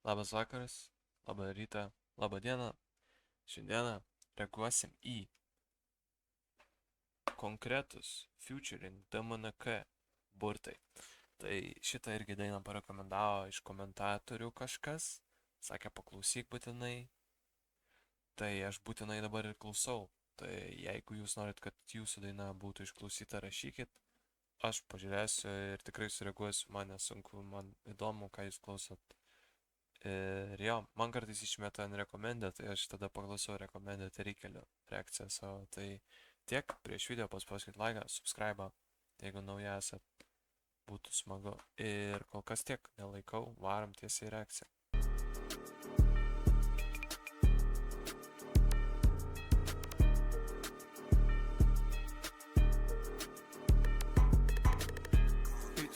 Labas vakaras, labą rytą, labą dieną. Šiandieną reaguosim į konkretus featuring DMNK burtai. Tai šitą irgi dainą parekomendavo iš komentatorių kažkas. Sakė, paklausyk būtinai. Tai aš būtinai dabar ir klausau. Tai jeigu jūs norit, kad jūsų daina būtų išklausyta, rašykit. Aš pažiūrėsiu ir tikrai sureaguosiu. Man nesunku, man įdomu, ką jūs klausot. Ir jo, man kartais išmeta ant rekomendę, tai aš tada paklausau rekomendę ir įkeliu reakciją savo. Tai tiek, prieš video paspauskit laiką, subscribe, jeigu nauja esat, būtų smagu. Ir kol kas tiek, nelaikau, varom tiesiai į reakciją.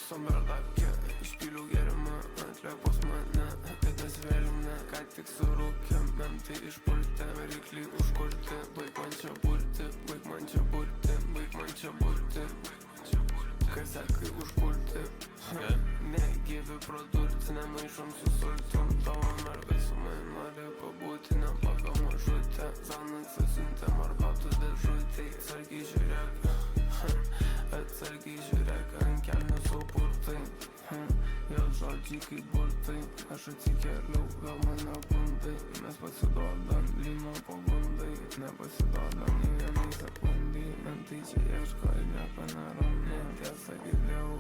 Som berdapkė, išpyliau gerimą, atliek pas mane, vėdas vėlina, ką tik surūkė, mentai išpultė, variklį užkurti, baig man čia burti, baig man čia burti, baig man čia burti, kai sakai užpulti, negyvi pradurti, nemaišom su sultim, tavo mergai su manim nori pabūti, nepaka mažutė, Zanas atsiuntė marbatų dėžutei, atsargiai žiūrėk, atsargiai žiūrėk, ant kelnių supurtai, jo žodžiai kaip burtai, aš atsikėliau, gal mane bundai, mes pasiduodam, lyno pagundai, nepasiduodam nei vienai sekundai, mentai čia ieško ir nieko neranda, tiesa girdėjau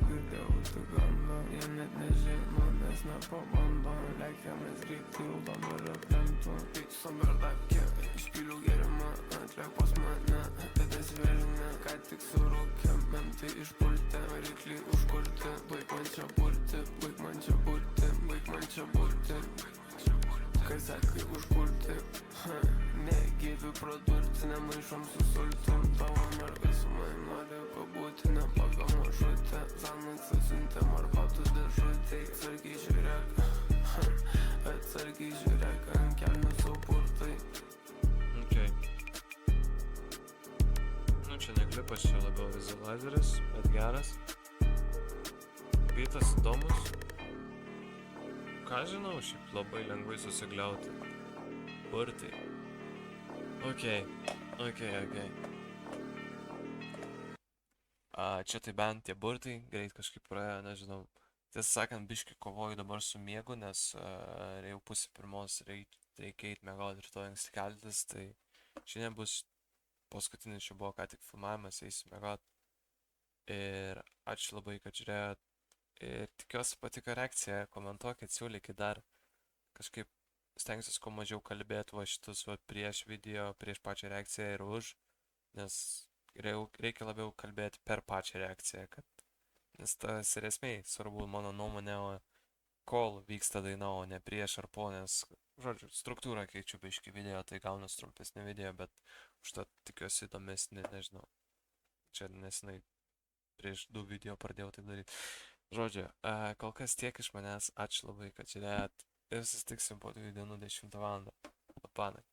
tik gandą, jie net nežino, nes nepabando, lekiamės greit tildom ir aplentų, picom berdapkė, išpyliau gerimą, atliek pas mane, vėdas vėlinė, ką tik surūkė, mentai išpultė, variklį užkurti, baig man čia burti, baig man čia burti, baig man čia burti, kai sakai užpulti, negyvi pradurti, nemaišom su sultim, tavo mergai su manim nori pabūti, nepaka mažutė, Zanas atsiuntė marbatų dėžutei, atsargiai žiūrėk, atsargiai žiūrėk, ant kelnių supurtai. Nu čia ne klipas, čia labiau vizualizeris, bet geras. Beatas įdomus. Ką žinau, šiaip labai lengvai susigliauti. Burtai. Okei. Čia tai bent tie burtai, greit kažkaip praėjo, nežinau. Tiesą sakant, biškį kovoju dabar su miegu, nes jau pusė pirmos reikia eit miegot rytoj anksti keltis, tai šiandien bus paskutinis, čia buvo ką tik filmavimas, eisiu miegot. Ir ačiū labai, kad žiūrėjot. Ir tikiuosi patiko reakcija, komentuokit, siūlykit dar. Kažkaip stengsiuosi kuo mažiau kalbėti va šitus va prieš video, prieš pačią reakciją ir už. Nes reikia labiau kalbėti per pačią reakciją, nes tas ir esmė, svarbu mano nuomonė, kol vyksta daina, o ne prieš ar po, nes, žodžiu, struktūrą keičiu biškį video, tai gaunas trumpesnį video, bet užtat tikiuosi įdomesnį, nežinau. Čia nesenai prieš 2 video pradėjau taip daryti. Žodžiu, kol kas tiek iš manęs, ačiū labai, kad žiūrėjot ir susitiksim po 2 dienų 10 val. Panai.